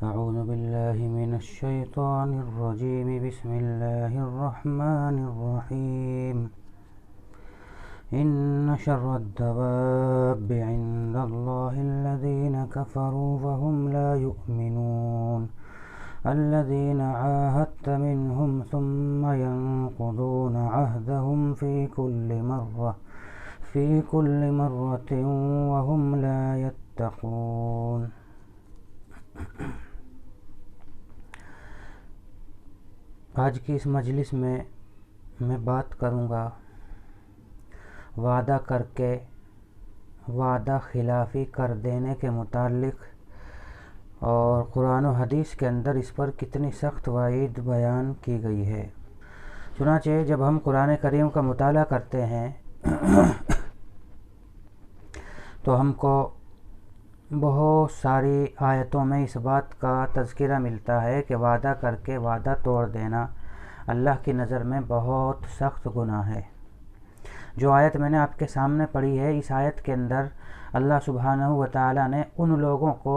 أعوذ بالله من الشيطان الرجيم بسم الله الرحمن الرحيم إن شر الدواب عند الله الذين كفروا فهم لا يؤمنون الذين عاهدت منهم ثم ينقضون عهدهم في كل مرة وهم لا يتقون۔ آج کی اس مجلس میں بات کروں گا وعدہ کر کے وعدہ خلافی کر دینے کے متعلق، اور قرآن و حدیث کے اندر اس پر کتنی سخت وعید بیان کی گئی ہے۔ چنانچہ جب ہم قرآن کریم کا مطالعہ کرتے ہیں تو ہم کو بہت ساری آیتوں میں اس بات کا تذکرہ ملتا ہے کہ وعدہ کر کے وعدہ توڑ دینا اللہ کی نظر میں بہت سخت گناہ ہے۔ جو آیت میں نے آپ کے سامنے پڑھی ہے، اس آیت کے اندر اللہ سبحانہ و تعالی نے ان لوگوں کو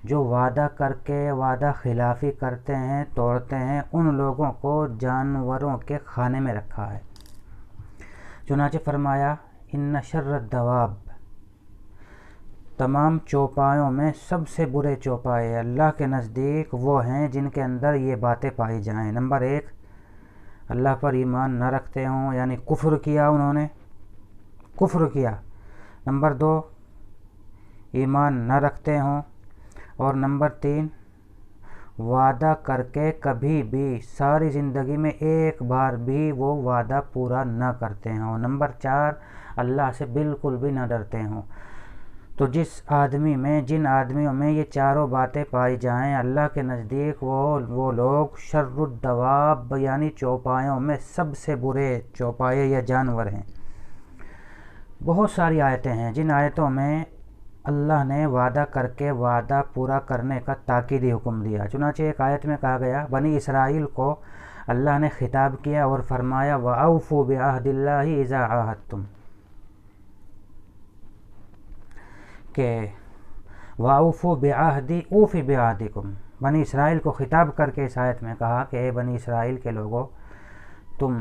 جو وعدہ کر کے وعدہ خلافی کرتے ہیں، توڑتے ہیں، ان لوگوں کو جانوروں کے کھانے میں رکھا ہے۔ چنانچہ فرمایا ان شر الدواب، تمام چوپایوں میں سب سے برے چوپائے اللہ کے نزدیک وہ ہیں جن کے اندر یہ باتیں پائی جائیں۔ نمبر 1، اللہ پر ایمان نہ رکھتے ہوں، یعنی کفر کیا، انہوں نے کفر کیا۔ نمبر 2، ایمان نہ رکھتے ہوں، اور نمبر 3، وعدہ کر کے کبھی بھی ساری زندگی میں ایک بار بھی وہ وعدہ پورا نہ کرتے ہوں۔ نمبر 4، اللہ سے بالکل بھی نہ ڈرتے ہوں۔ تو جن آدمیوں میں یہ چاروں باتیں پائی جائیں، اللہ کے نزدیک وہ لوگ شر الدواب یعنی چوپایوں میں سب سے برے چوپائے یا جانور ہیں۔ بہت ساری آیتیں ہیں جن آیتوں میں اللہ نے وعدہ کر کے وعدہ پورا کرنے کا تاکیدی حکم دیا۔ چنانچہ ایک آیت میں کہا گیا، بنی اسرائیل کو اللہ نے خطاب کیا اور فرمایا وَأَوْفُوا بِعَهْدِ اللَّهِ إِذَا عَاهَدتُّمْ، کہ وَأَوْفُوا بِعَهْدِي أُوفِ بِعَهْدِكُمْ، بنی اسرائیل کو خطاب کر کے اس آیت میں کہا کہ اے بنی اسرائیل کے لوگوں، تم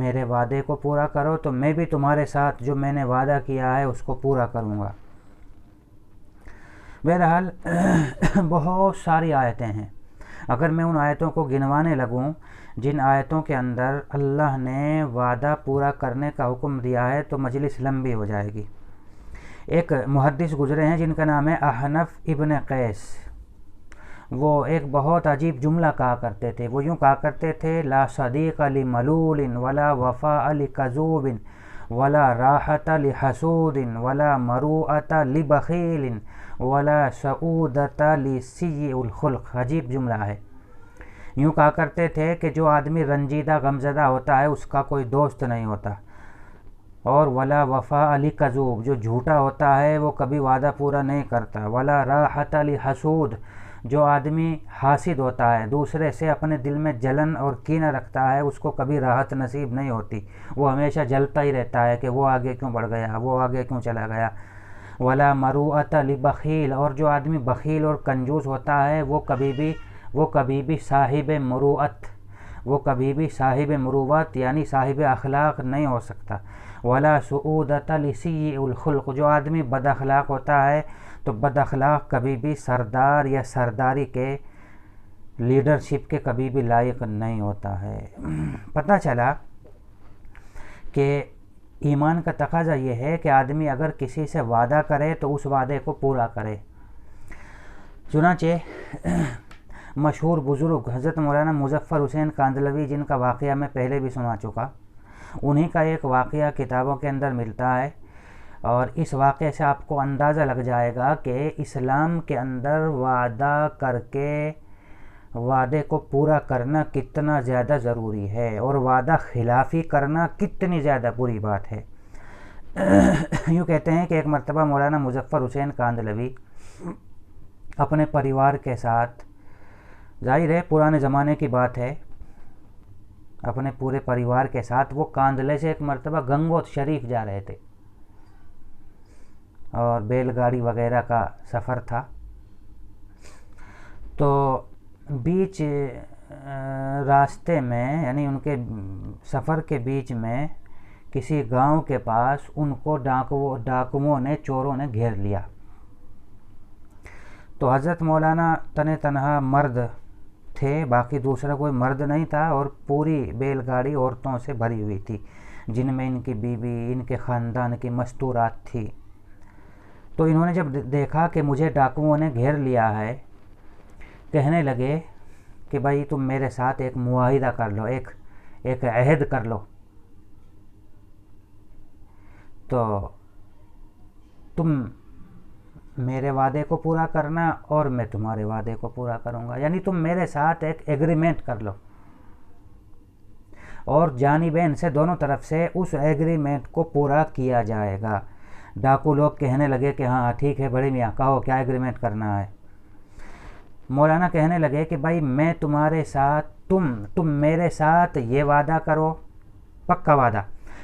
میرے وعدے کو پورا کرو تو میں بھی تمہارے ساتھ جو میں نے وعدہ کیا ہے اس کو پورا کروں گا۔ بہرحال بہت ساری آیتیں ہیں، اگر میں ان آیتوں کو گنوانے لگوں جن آیتوں کے اندر اللہ نے وعدہ پورا کرنے کا حکم دیا ہے تو مجلس لمبی ہو جائے گی۔ ایک محدث گزرے ہیں جن کا نام ہے احنف ابن قیس، وہ ایک بہت عجیب جملہ کہا کرتے تھے۔ وہ یوں کہا کرتے تھے لا صدیق لملول ولا وفاء لکذوب ولا راحت لحسود ولا مروءۃ لبخیل ولا سعودۃ لسیء الخلق۔ عجیب جملہ ہے۔ یوں کہا کرتے تھے کہ جو آدمی رنجیدہ غمزدہ ہوتا ہے اس کا کوئی دوست نہیں ہوتا، اور ولا وفاء لکذوب، جو جھوٹا ہوتا ہے وہ کبھی وعدہ پورا نہیں کرتا، ولا راحت لحسود، جو آدمی حاسد ہوتا ہے، دوسرے سے اپنے دل میں جلن اور کینہ رکھتا ہے، اس کو کبھی راحت نصیب نہیں ہوتی، وہ ہمیشہ جلتا ہی رہتا ہے کہ وہ آگے کیوں بڑھ گیا، وہ آگے کیوں چلا گیا۔ ولا مروءۃ لبخیل، اور جو آدمی بخیل اور کنجوس ہوتا ہے وہ کبھی بھی صاحب مروءت، وہ کبھی بھی صاحب مروت یعنی صاحب اخلاق نہیں ہو سکتا۔ ولا سعودۃ لسیء الخلق، جو آدمی بد اخلاق ہوتا ہے تو بد اخلاق کبھی بھی سردار یا سرداری کے لیڈرشپ کے کبھی بھی لائق نہیں ہوتا ہے۔ پتہ چلا کہ ایمان کا تقاضا یہ ہے کہ آدمی اگر کسی سے وعدہ کرے تو اس وعدے کو پورا کرے۔ چنانچہ مشہور بزرگ حضرت مولانا مظفر حسین کاندھلوی، جن کا واقعہ میں پہلے بھی سنا چکا، انہی کا ایک واقعہ کتابوں کے اندر ملتا ہے، اور اس واقعے سے آپ کو اندازہ لگ جائے گا کہ اسلام کے اندر وعدہ کر کے وعدے کو پورا کرنا کتنا زیادہ ضروری ہے، اور وعدہ خلافی کرنا کتنی زیادہ بری بات ہے۔ یوں کہتے ہیں کہ ایک مرتبہ مولانا مظفر حسین کاندھلوی اپنے پریوار کے ساتھ، ظاہر ہے پرانے زمانے کی بات ہے، اپنے پورے پریوار کے ساتھ وہ کاندھلے سے ایک مرتبہ گنگوت شریف جا رہے تھے، اور بیل گاڑی وغیرہ کا سفر تھا۔ تو بیچ راستے میں یعنی ان کے سفر کے بیچ میں کسی گاؤں کے پاس ان کو ڈاکوؤں نے چوروں نے گھیر لیا. تو حضرت مولانا تنہا مرد تھے، باقی دوسرا کوئی مرد نہیں تھا، اور پوری بیل گاڑی عورتوں سے بھری ہوئی تھی جن میں ان کی بیوی، ان کے خاندان کی مستورات تھی. تو انہوں نے جب دیکھا کہ مجھے ڈاکوؤں نے گھیر لیا ہے، کہنے لگے کہ بھائی تم میرے ساتھ ایک معاہدہ کر لو، ایک عہد کر لو. تو تم میرے وعدے کو پورا کرنا اور میں تمہارے وعدے کو پورا کروں گا، یعنی تم میرے ساتھ ایک ایگریمنٹ کر لو، اور جانبین سے دونوں طرف سے اس ایگریمنٹ کو پورا کیا جائے گا. ڈاکو لوگ کہنے لگے کہ ہاں ٹھیک ہے بڑے میاں، کہو کیا ایگریمنٹ کرنا ہے. مولانا کہنے لگے کہ بھائی میں تمہارے ساتھ تم میرے ساتھ یہ وعدہ کرو، پکا وعدہ،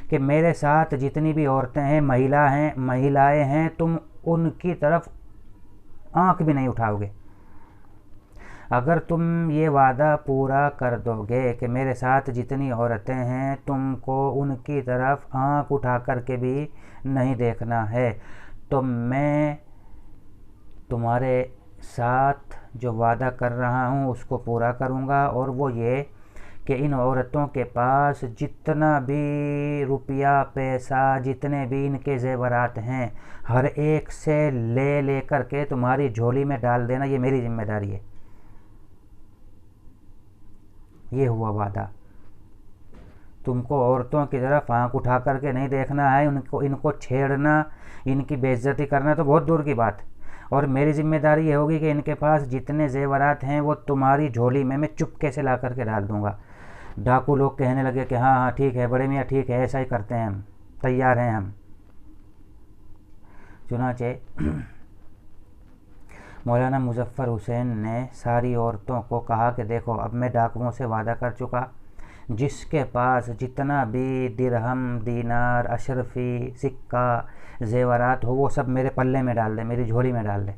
کہ میرے ساتھ جتنی بھی عورتیں ہیں، مہیلائیں ہیں، تم ان کی طرف آنکھ بھی نہیں اٹھاؤ گے. اگر تم یہ وعدہ پورا کر دو گے کہ میرے ساتھ جتنی عورتیں ہیں تم کو ان کی طرف آنکھ اٹھا کر کے بھی نہیں دیکھنا ہے، تو میں تمہارے ساتھ جو وعدہ کر رہا ہوں اس کو پورا کروں گا. اور وہ یہ کہ ان عورتوں کے پاس جتنا بھی روپیہ پیسہ، جتنے بھی ان کے زیورات ہیں، ہر ایک سے لے کر کے تمہاری جھولی میں ڈال دینا، یہ میری ذمہ داری ہے. یہ ہوا وعدہ. تم کو عورتوں کی طرف آنکھ اٹھا کر کے نہیں دیکھنا ہے، ان کو چھیڑنا، ان کی بے عزتی کرنا تو بہت دور کی بات. اور میری ذمہ داری یہ ہوگی کہ ان کے پاس جتنے زیورات ہیں وہ تمہاری جھولی میں چپکے سے لا کر کے ڈال دوں گا. ڈاکو لوگ کہنے لگے کہ ہاں ٹھیک ہے بڑے میاں، ٹھیک ہے ایسا ہی کرتے ہیں، ہم تیار ہیں ہم. چنانچہ مولانا مظفر حسین نے ساری عورتوں کو کہا کہ دیکھو اب میں ڈاکوؤں سے وعدہ کر چکا، جس کے پاس جتنا بھی درہم، دینار، اشرفی، سکہ، زیورات ہو وہ سب میرے پلے میں ڈال دے، میری جھولی میں ڈال دے.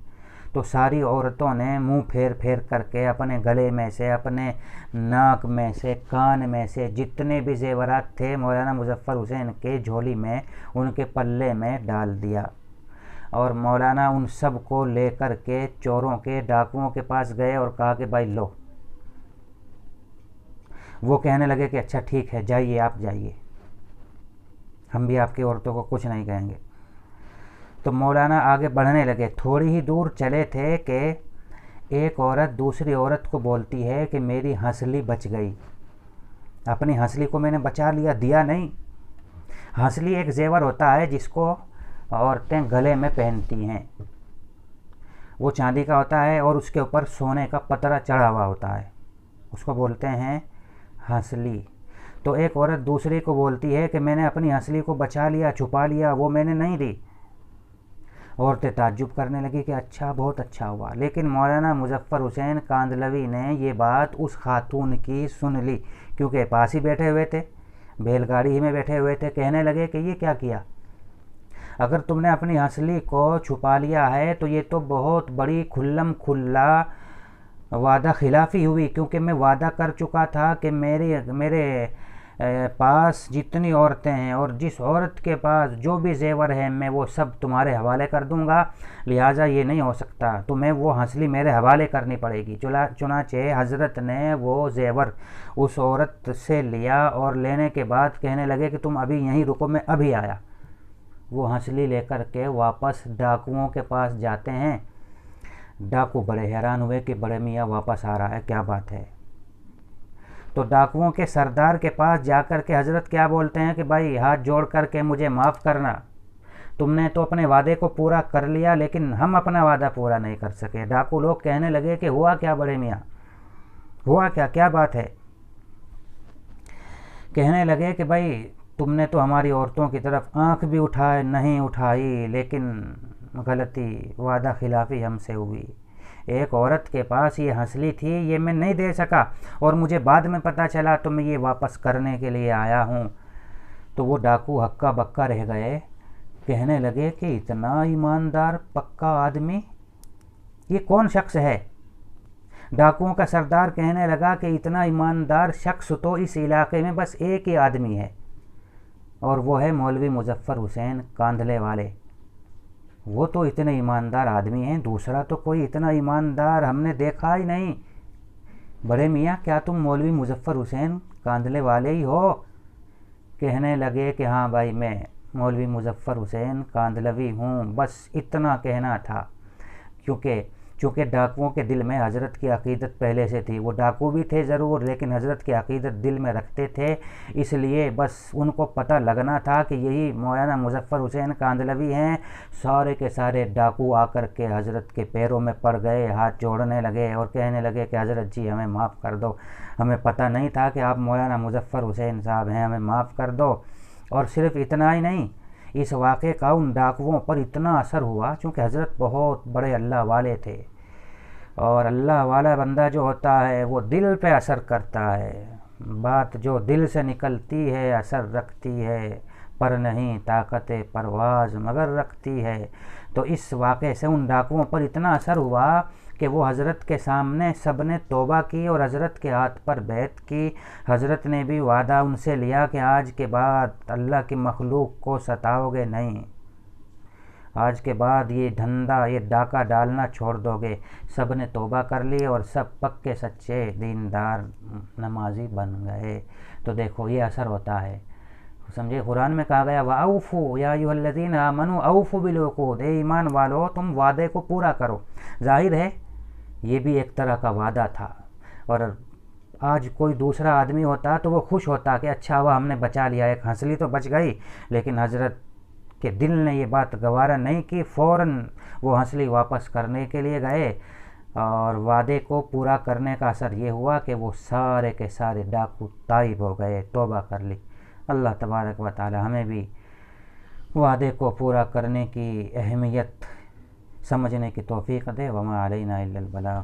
تو ساری عورتوں نے منہ پھیر کر کے اپنے گلے میں سے، اپنے ناک میں سے، کان میں سے جتنے بھی زیورات تھے مولانا مظفر حسین کے جھولی میں، ان کے پلے میں ڈال دیا. اور مولانا ان سب کو لے کر کے چوروں کے، ڈاکوؤں کے پاس گئے اور کہا کہ بھائی لو. وہ کہنے لگے کہ اچھا ٹھیک ہے جائیے، آپ جائیے، ہم بھی آپ کی عورتوں کو کچھ نہیں کہیں گے. تو مولانا آگے بڑھنے لگے. تھوڑی ہی دور چلے تھے کہ ایک عورت دوسری عورت کو بولتی ہے کہ میری ہنسلی بچ گئی، اپنی ہنسلی کو میں نے بچا لیا، دیا نہیں. ہنسلی ایک زیور ہوتا ہے جس کو عورتیں گلے میں پہنتی ہیں، وہ چاندی کا ہوتا ہے اور اس کے اوپر سونے کا پترا چڑھا ہوا ہوتا ہے، اس کو بولتے ہیں ہنسلی. تو ایک عورت دوسری کو بولتی ہے کہ میں نے اپنی ہنسلی کو بچا لیا، چھپا لیا، وہ میں نے نہیں دی. عورتیں تعجب کرنے لگی کہ اچھا، بہت اچھا ہوا. لیکن مولانا مظفر حسین کاندھلوی نے یہ بات اس خاتون کی سن لی، کیونکہ پاس ہی بیٹھے ہوئے تھے، بیل گاڑی ہی میں بیٹھے ہوئے تھے. کہنے لگے کہ یہ کیا کیا، اگر تم نے اپنی ہنسلی کو چھپا لیا ہے تو یہ تو بہت بڑی کھلم کھلا وعدہ خلافی ہوئی، کیونکہ میں وعدہ کر چکا تھا کہ میرے پاس جتنی عورتیں ہیں اور جس عورت کے پاس جو بھی زیور ہے میں وہ سب تمہارے حوالے کر دوں گا، لہٰذا یہ نہیں ہو سکتا، تمہیں وہ ہنسلی میرے حوالے کرنی پڑے گی. چنانچہ حضرت نے وہ زیور اس عورت سے لیا اور لینے کے بعد کہنے لگے کہ تم ابھی یہیں رکو، میں ابھی آیا. وہ ہنسلی لے کر کے واپس ڈاکوؤں کے پاس جاتے ہیں. ڈاکو بڑے حیران ہوئے کہ بڑے میاں واپس آ رہا ہے، کیا بات ہے. تو ڈاکوؤں کے سردار کے پاس جا کر کے حضرت کیا بولتے ہیں کہ بھائی ہاتھ جوڑ کر کے مجھے معاف کرنا، تم نے تو اپنے وعدے کو پورا کر لیا لیکن ہم اپنا وعدہ پورا نہیں کر سکے. ڈاکو لوگ کہنے لگے کہ ہوا کیا بڑے میاں، ہوا کیا، کیا بات ہے. کہنے لگے کہ بھائی تم نے تو ہماری عورتوں کی طرف آنکھ بھی نہیں اٹھائی، لیکن غلطی، وعدہ خلافی ہم سے ہوئی. ایک عورت کے پاس یہ ہنسلی تھی، یہ میں نہیں دے سکا اور مجھے بعد میں پتہ چلا تو میں یہ واپس کرنے کے لیے آیا ہوں. تو وہ ڈاکو ہکا بکا رہ گئے. کہنے لگے کہ اتنا ایماندار پکا آدمی یہ کون شخص ہے. ڈاکوؤں کا سردار کہنے لگا کہ اتنا ایماندار شخص تو اس علاقے میں بس ایک ہی آدمی ہے، اور وہ ہے مولوی مظفر حسین کاندھلے والے۔ وہ تو اتنے ایماندار آدمی ہیں، دوسرا تو کوئی اتنا ایماندار ہم نے دیکھا ہی نہیں۔ بڑے میاں کیا تم مولوی مظفر حسین کاندھلے والے ہی ہو؟ کہنے لگے کہ ہاں بھائی، میں مولوی مظفر حسین کاندھلوی ہوں، بس اتنا کہنا تھا۔ چونکہ ڈاکوؤں کے دل میں حضرت کی عقیدت پہلے سے تھی، وہ ڈاکو بھی تھے ضرور لیکن حضرت کی عقیدت دل میں رکھتے تھے، اس لیے بس ان کو پتہ لگنا تھا کہ یہی مولانا مظفر حسین کاندھلوی ہیں۔ سارے کے سارے ڈاکو آ کر کے حضرت کے پیروں میں پڑ گئے، ہاتھ جوڑنے لگے اور کہنے لگے کہ حضرت جی ہمیں معاف کر دو، ہمیں پتہ نہیں تھا کہ آپ مولانا مظفر حسین صاحب ہیں، ہمیں معاف کر دو۔ اور صرف اتنا ہی نہیں، اس واقعے کا ان ڈاکوؤں پر اتنا اثر ہوا، چونکہ حضرت بہت بڑے اللہ والے تھے، اور اللہ والا بندہ جو ہوتا ہے وہ دل پہ اثر کرتا ہے، بات جو دل سے نکلتی ہے اثر رکھتی ہے، پر نہیں طاقت پرواز مگر رکھتی ہے۔ تو اس واقعے سے ان ڈاکوؤں پر اتنا اثر ہوا کہ وہ حضرت کے سامنے سب نے توبہ کی اور حضرت کے ہاتھ پر بیعت کی۔ حضرت نے بھی وعدہ ان سے لیا کہ آج کے بعد اللہ کی مخلوق کو ستاؤ گے نہیں، آج کے بعد یہ دھندا، یہ ڈاکہ ڈالنا چھوڑ دو گے۔ سب نے توبہ کر لی اور سب پکے سچے دیندار نمازی بن گئے۔ تو دیکھو یہ اثر ہوتا ہے، سمجھے؟ قرآن میں کہا گیا وَأَوْفُوا يَا أَيُّهَا الَّذِينَ آمَنُوا أَوْفُوا بِالْعُقُودِ، اے ایمان والو تم وعدے کو پورا کرو۔ ظاہر ہے یہ بھی ایک طرح کا وعدہ تھا، اور آج کوئی دوسرا آدمی ہوتا تو وہ خوش ہوتا کہ اچھا ہوا ہم نے بچا لیا، ایک ہنسلی تو بچ گئی، لیکن حضرت کہ دل نے یہ بات گوارا نہیں کی، فوراً وہ ہنسلی واپس کرنے کے لیے گئے، اور وعدے کو پورا کرنے کا اثر یہ ہوا کہ وہ سارے کے سارے ڈاکو تائب ہو گئے، توبہ کر لی۔ اللہ تبارک و تعالی ہمیں بھی وعدے کو پورا کرنے کی اہمیت سمجھنے کی توفیق دے۔ وما علینا الا البلاغ۔